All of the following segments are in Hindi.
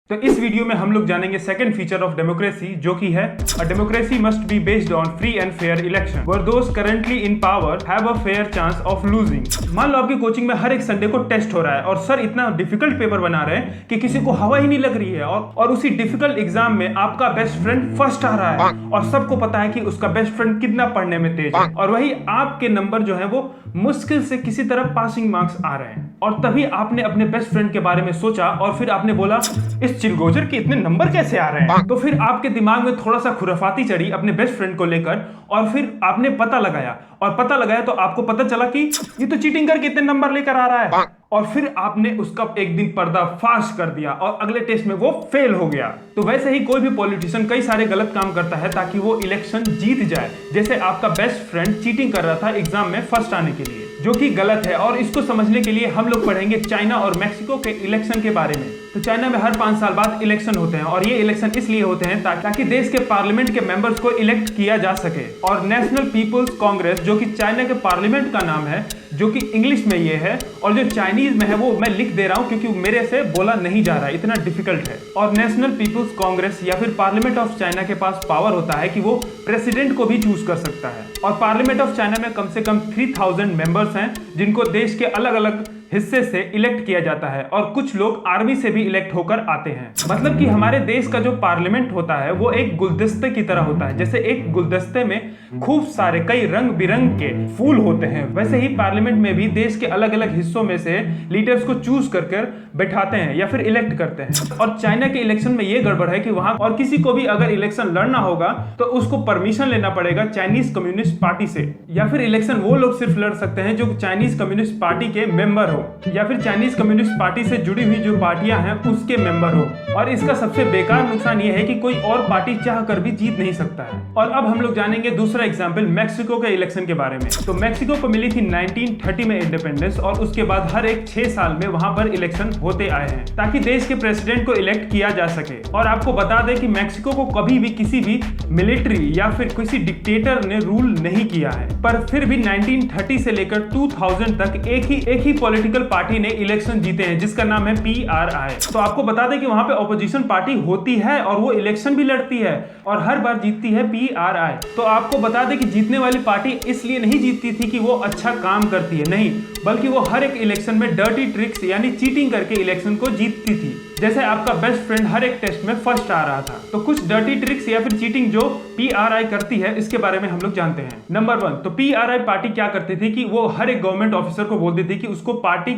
तो इस वीडियो में हम लोग जानेंगे सेकंड फीचर ऑफ डेमोक्रेसी, जो कि है a democracy must be based on free and fair election where those currently in power have a fair chance of losing. मान लो आपकी कोचिंग में हर एक संडे को टेस्ट हो रहा है और सर इतना डिफिकल्ट पेपर बना रहे हैं कि किसी को हवा ही नहीं लग रही है और उसी डिफिकल्ट एग्जाम में आपका बेस्ट फ्रेंड फर्स्ट आ रहा है और सबको पता है कि उसका बेस्ट फ्रेंड कितना पढ़ने में तेज है और वही आपके नंबर जो है वो मुश्किल से किसी तरह पासिंग मार्क्स आ रहे हैं। और तभी आपने अपने बेस्ट फ्रेंड के बारे में सोचा और फिर आपने बोला इस चिलगोजर के इतने नंबर कैसे आ रहे हैं। तो फिर आपके दिमाग में थोड़ा सा खुराफाती चढ़ी अपने बेस्ट फ्रेंड को लेकर और फिर आपने पता लगाया तो आपको पता चला कि ये तो चीटिंग करके इतने नंबर लेकर आ रहा है और फिर आपने उसका एक दिन पर्दाफाश कर दिया और अगले टेस्ट में वो फेल हो गया। तो वैसे ही कोई भी पॉलिटिशियन कई सारे गलत काम करता है ताकि वो इलेक्शन जीत जाए। जैसे आपका बेस्ट फ्रेंड चीटिंग कर रहा था एग्जाम में फर्स्ट आने के लिए, जो कि गलत है। और इसको समझने के लिए हम लोग पढ़ेंगे चाइना और मैक्सिको के इलेक्शन के बारे में। तो चाइना में हर 5 साल बाद इलेक्शन होते हैं और ये इलेक्शन इसलिए होते हैं ताकि देश के पार्लियामेंट के मेंबर्स को इलेक्ट किया जा सके। और नेशनल पीपुल्स कांग्रेस, जो कि चाइना के पार्लियामेंट का नाम है, जो कि इंग्लिश में ये है और जो चाइनीज में है वो मैं लिख दे रहा हूं क्योंकि मेरे से बोला नहीं जा रहा है, इतना डिफिकल्ट है। और नेशनल पीपुल्स कांग्रेस या फिर पार्लियामेंट ऑफ चाइना के पास पावर होता है कि वो प्रेसिडेंट को भी चूज कर सकता है। और पार्लियामेंट ऑफ चाइना में कम से कम 3000 मेंबर्स हैं जिनको देश के अलग अलग हिस्से से इलेक्ट किया जाता है और कुछ लोग आर्मी से भी इलेक्ट होकर आते हैं। मतलब कि हमारे देश का जो पार्लियामेंट होता है वो एक गुलदस्ते की तरह होता है। जैसे एक गुलदस्ते में खूब सारे कई रंग बिरंग के फूल होते हैं, वैसे ही पार्लियामेंट में भी देश के अलग अलग हिस्सों में से लीडर्स को चूज कर बैठाते हैं या फिर इलेक्ट करते हैं। और चाइना के इलेक्शन में ये गड़बड़ है कि वहां और किसी को भी अगर इलेक्शन लड़ना होगा तो उसको परमिशन लेना पड़ेगा चाइनीज कम्युनिस्ट पार्टी से, या फिर इलेक्शन वो लोग सिर्फ लड़ सकते हैं जो चाइनीज कम्युनिस्ट पार्टी के मेंबर हो या फिर चाइनीज कम्युनिस्ट पार्टी से जुड़ी हुई जो पार्टियां हैं उसके मेंबर हो। और इसका सबसे बेकार नुकसान ये है कि कोई और पार्टी चाह कर भी जीत नहीं सकता है। और अब हम लोग जानेंगे दूसरा एग्जांपल मैक्सिको के इलेक्शन के बारे में। तो मैक्सिको को मिली थी 1930 में इंडिपेंडेंस और उसके बाद हर एक 6 साल में वहां पर इलेक्शन होते आए हैं ताकि देश के प्रेसिडेंट को इलेक्ट किया जा सके। और आपको बता दें कि मैक्सिको को कभी भी किसी भी मिलिट्री या फिर किसी डिक्टेटर ने रूल नहीं किया है, पर फिर भी 1930 से लेकर 2000 तक एक ही पॉलिटिकल पार्टी ने इलेक्शन जीते हैं जिसका नाम है PRI। तो आपको बता दें कि वहां पे ऑपोजिशन पार्टी होती है और वो इलेक्शन भी लड़ती है और हर बार जीतती है PRI। तो आपको बता दें कि जीतने वाली पार्टी इसलिए नहीं जीतती थी कि वो अच्छा काम करती है, नहीं, बल्कि वो हर एक इलेक्शन में डर्टी ट्रिक्स यानी चीटिंग करके इलेक्शन को जीतती थी। जैसे आपका बेस्ट फ्रेंड हर एक टेस्ट में फर्स्ट आ रहा था, तो कुछ डर्टी ट्रिक्स या फिर चीटिंग जो PRI करती है इसके बारे में हम लोग जानते हैं। नंबर 1, तो PRI पार्टी क्या करती थी कि वो हर एक गवर्नमेंट ऑफिसर को बोलती थी कि उसको पार्टी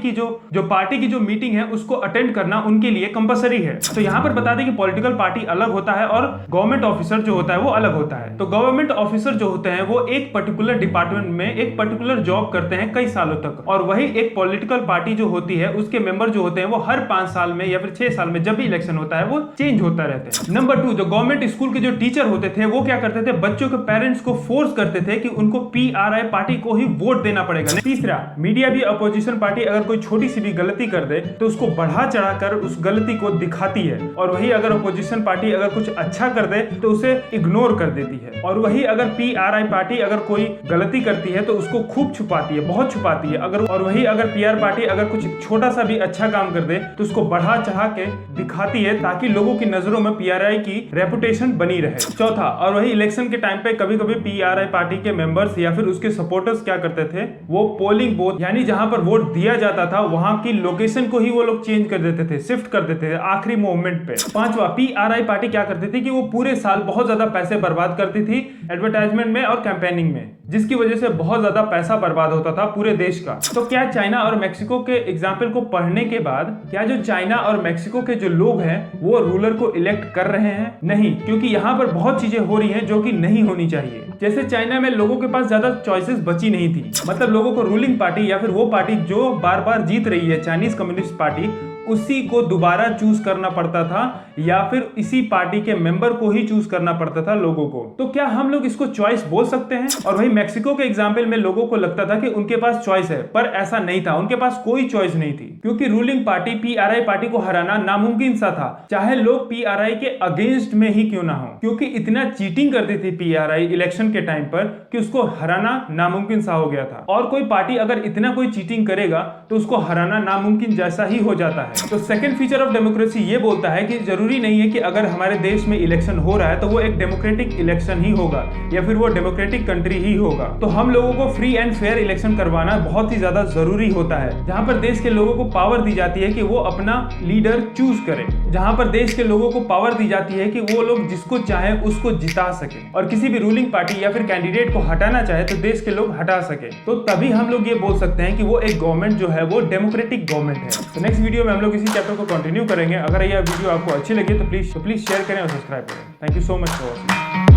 की जो मीटिंग है उसको अटेंड करना उनके लिए कंपलसरी है। तो यहाँ पर बता दें कि पॉलिटिकल पार्टी अलग होता है और गवर्नमेंट ऑफिसर जो होता है वो अलग होता है। तो गवर्नमेंट ऑफिसर जो होते हैं वो एक पर्टिकुलर डिपार्टमेंट में एक पर्टिकुलर जॉब करते हैं कई सालों तक, और वही एक पॉलिटिकल पार्टी जो होती है उसके मेंबर जो होते हैं वो हर 5 साल में या फिर 6 साल में जब भी इलेक्शन होता है वो चेंज होता रहता है। नंबर 2, जो गवर्नमेंट स्कूल के जो टीचर होते थे वो क्या करते थे, बच्चों के पेरेंट्स को फोर्स करते थे कि उनको PRI पार्टी को ही वोट देना पड़ेगा। तीसरा, मीडिया भी अपोजिशन पार्टी अगर कोई छोटी सी भी गलती कर दे तो उसको बढ़ा चढ़ाकर उस गलती को दिखाती है, और वही अगर अपोजिशन पार्टी अगर कुछ अच्छा कर दे तो उसे इग्नोर कर देती है। और वही अगर PRI पार्टी अगर कोई गलती करती है तो उसको खूब छुपाती है, बहुत छुपाती है। और वही अगर PR पार्टी अगर कुछ छोटा सा भी अच्छा काम कर दे तो उसको बढ़ा चढ़ा के दिखाती है ताकि लोगों की नजरों में PRI की रेपुटेशन बनी रहे। चौथा, और वही इलेक्शन के टाइम पे कभी कभी PRI पार्टी के मेंबर्स या फिर उसके सपोर्टर्स क्या करते थे, वो पोलिंग बूथ यानी जहां पर वोट दिया जाता था वहां की लोकेशन को ही वो लोग चेंज कर देते थे, शिफ्ट कर देते थे आखिरी मोमेंट पे। पांचवा, PRI पार्टी क्या करती थी कि वो पूरे साल बहुत ज्यादा पैसे बर्बाद करती थी एडवर्टाइजमेंट में और कैंपेनिंग में, जिसकी वजह से बहुत ज्यादा पैसा बर्बाद होता था पूरे देश का। तो क्या चाइना और मैक्सिको के एग्जाम्पल को पढ़ने के बाद क्या जो चाइना और मैक्सिको के जो लोग हैं वो रूलर को इलेक्ट कर रहे हैं? नहीं, क्योंकि यहाँ पर बहुत चीजें हो रही हैं जो कि नहीं होनी चाहिए। जैसे चाइना में लोगों के पास ज्यादा चॉइसेस बची नहीं थी, मतलब लोगों को रूलिंग पार्टी या फिर वो पार्टी जो बार बार जीत रही है चाइनीज कम्युनिस्ट पार्टी उसी को दोबारा चूज करना पड़ता था या फिर इसी पार्टी के मेंबर को ही चूज करना पड़ता था लोगों को। तो क्या हम लोग इसको चॉइस बोल सकते हैं? और वही मैक्सिको के एग्जाम्पल में लोगों को लगता था कि उनके पास चॉइस है, पर ऐसा नहीं था, उनके पास कोई चॉइस नहीं थी क्योंकि रूलिंग पार्टी PRI पार्टी को हराना नामुमकिन सा था, चाहे लोग PRI के अगेंस्ट में ही क्यों ना हो, क्योंकि इतना चीटिंग करती थी PRI इलेक्शन के टाइम पर कि उसको हराना नामुमकिन सा हो गया था। और कोई पार्टी अगर इतना कोई चीटिंग करेगा तो उसको हराना नामुमकिन जैसा ही हो जाता है। है। तो सेकंड फीचर ऑफ डेमोक्रेसी ये बोलता है कि जरूरी नहीं है कि अगर हमारे देश में इलेक्शन हो रहा है तो वो एक डेमोक्रेटिक इलेक्शन ही होगा या फिर वो डेमोक्रेटिक कंट्री ही होगा। तो हम लोगों को फ्री एंड फेयर इलेक्शन करवाना बहुत ही ज्यादा जरूरी होता है, जहां पर देश के लोगों को पावर दी जाती है कि वो अपना लीडर चूज करें, जहां पर देश के लोगों को पावर दी जाती है कि वो लोग जिसको चाहे उसको जिता सके, और किसी भी रूलिंग पार्टी या फिर कैंडिडेट को हटाना चाहे तो देश के लोग हटा सके। तो तभी हम लोग ये बोल सकते हैं कि वो एक गवर्नमेंट जो है वो डेमोक्रेटिक गवर्नमेंट है। तो नेक्स्ट वीडियो में हम लोग इसी चैप्टर को कंटिन्यू करेंगे। अगर यह वीडियो आपको अच्छी लगी तो प्लीज शेयर करें और सब्सक्राइब करें। Thank you so much for watching.